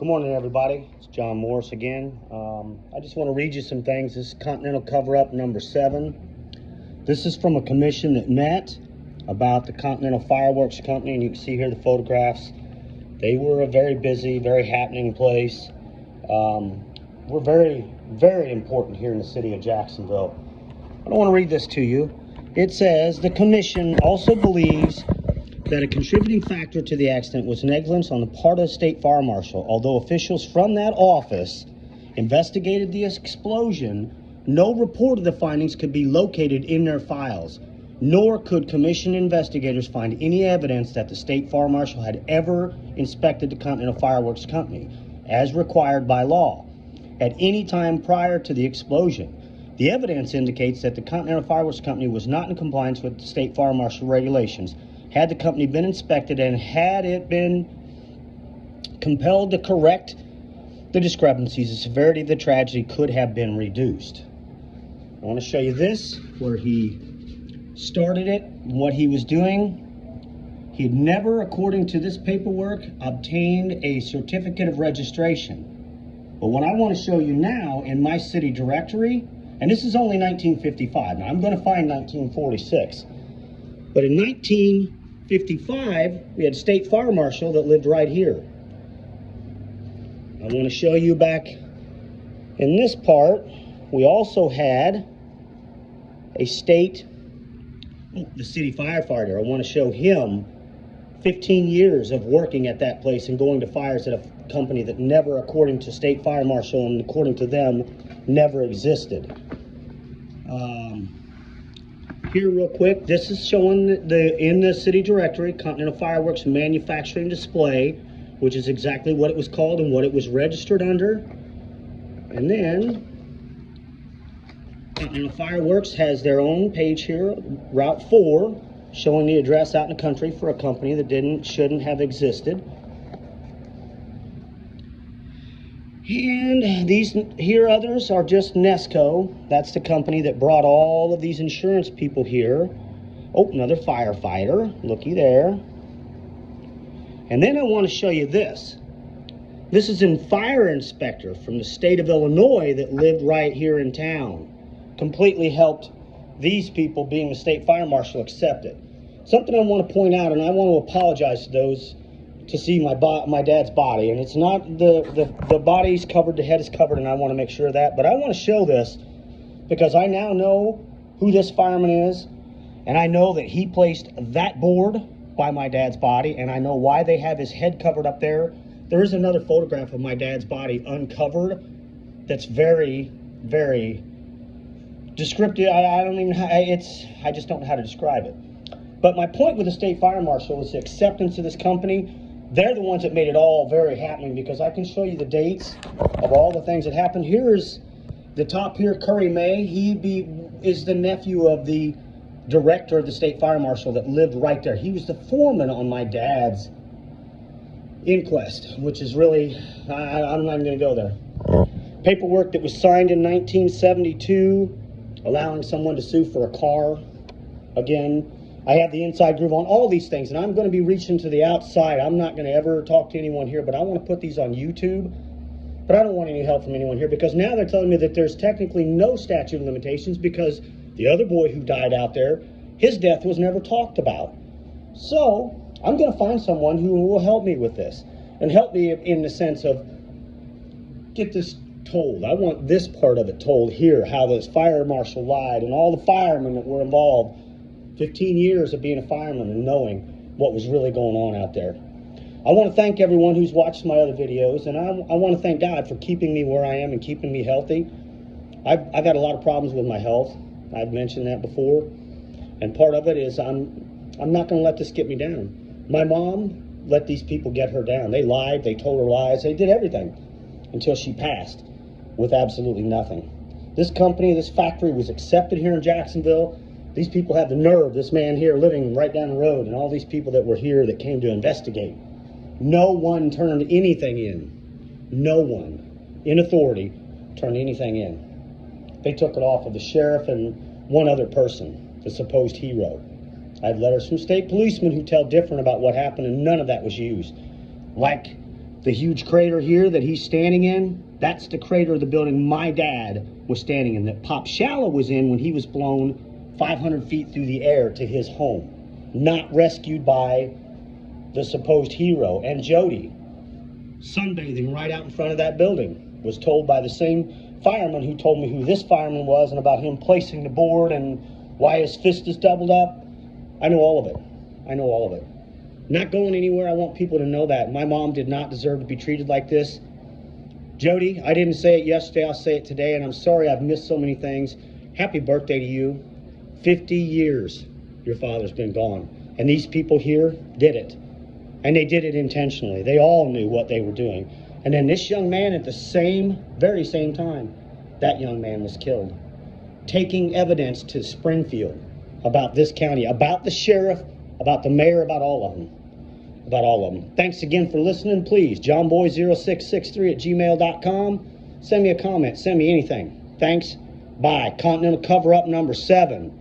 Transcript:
Good morning, everybody. It's John Morris again. I just want to read you some things. This is Continental Cover-up number 7. This is from a commission that met about the Continental Fireworks Company, and you can see here the photographs. They were a very busy, very happening place. We're very, very important here in the city of Jacksonville. I want to read this to you. It says, the commission also believes that a contributing factor to the accident was negligence on the part of the state fire marshal. Although officials from that office investigated the explosion, no report of the findings could be located in their files, nor could commission investigators find any evidence that the state fire marshal had ever inspected the Continental Fireworks Company, as required by law, at any time prior to the explosion. The evidence indicates that the Continental Fireworks Company was not in compliance with the state fire marshal regulations. Had the company been inspected and had it been compelled to correct the discrepancies, the severity of the tragedy could have been reduced. I want to show you this, where he started it, and what he was doing. He had never, according to this paperwork, obtained a certificate of registration. But what I want to show you now in my city directory, and this is only 1955. Now I'm going to find 1946. But in 1955, we had a state fire marshal that lived right here. I want to show you back in this part, we also had a state, the city firefighter. I want to show him 15 years of working at that place and going to fires at a company that never, according to state fire marshal and according to them, never existed. Here real quick, this is showing in the city directory, Continental Fireworks Manufacturing Display, which is exactly what it was called and what it was registered under. And then Continental Fireworks has their own page here, Route 4, showing the address out in the country for a company that shouldn't have existed. And these here others are just Nesco. That's the company that brought all of these insurance people here. Oh, another firefighter. Looky there. And then I want to show you this. This is a fire inspector from the state of Illinois that lived right here in town. Completely helped these people, being the state fire marshal, accept it. Something I want to point out, and I want to apologize to those to see my dad's body, and it's not the body's covered, the head is covered, and I want to make sure of that. But I want to show this because I now know who this fireman is, and I know that he placed that board by my dad's body, and I know why they have his head covered up there. There is another photograph of my dad's body uncovered that's very, very descriptive. I just don't know how to describe it. But my point with the state fire marshal is the acceptance of this company. They're the ones that made it all very happening, because I can show you the dates of all the things that happened. Here's the top here, Curry May. He is the nephew of the director of the state fire marshal that lived right there. He was the foreman on my dad's inquest, which is really, I'm not even going to go there. Paperwork that was signed in 1972, allowing someone to sue for a car. Again, I have the inside groove on all these things, and I'm going to be reaching to the outside. I'm not going to ever talk to anyone here, but I want to put these on YouTube. But I don't want any help from anyone here, because now they're telling me that there's technically no statute of limitations, because the other boy who died out there, his death was never talked about. So I'm going to find someone who will help me with this, and help me in the sense of get this told. I want this part of it told here, how this fire marshal lied, and all the firemen that were involved. 15 years of being a fireman and knowing what was really going on out there. I want to thank everyone who's watched my other videos, and I want to thank God for keeping me where I am and keeping me healthy. I've had a lot of problems with my health. I've mentioned that before, and part of it is I'm not going to let this get me down. My mom let these people get her down. They lied, they told her lies, they did everything until she passed with absolutely nothing. This company, this factory was accepted here in Jacksonville. These people had the nerve, this man here living right down the road, and all these people that were here that came to investigate. No one turned anything in. No one in authority turned anything in. They took it off of the sheriff and one other person, the supposed hero. I have letters from state policemen who tell different about what happened, and none of that was used. Like The huge crater here that he's standing in, that's the crater of the building my dad was standing in, that Pop Shallow was in when he was blown 500 feet through the air to his home, not rescued by the supposed hero. And Jody, sunbathing right out in front of that building, was told by the same fireman who told me who this fireman was and about him placing the board and why his fist is doubled up. I know all of it. I know all of it. Not going anywhere. I want people to know that. My mom did not deserve to be treated like this. Jody, I didn't say it yesterday. I'll say it today, and I'm sorry I've missed so many things. Happy birthday to you. 50 years your father's been gone. And these people here did it. And they did it intentionally. They all knew what they were doing. And then this young man at the very same time, that young man was killed. Taking evidence to Springfield about this county, about the sheriff, about the mayor, about all of them. About all of them. Thanks again for listening. Please, johnboy0663@gmail.com. Send me a comment. Send me anything. Thanks. Bye. Continental Cover-up number 7.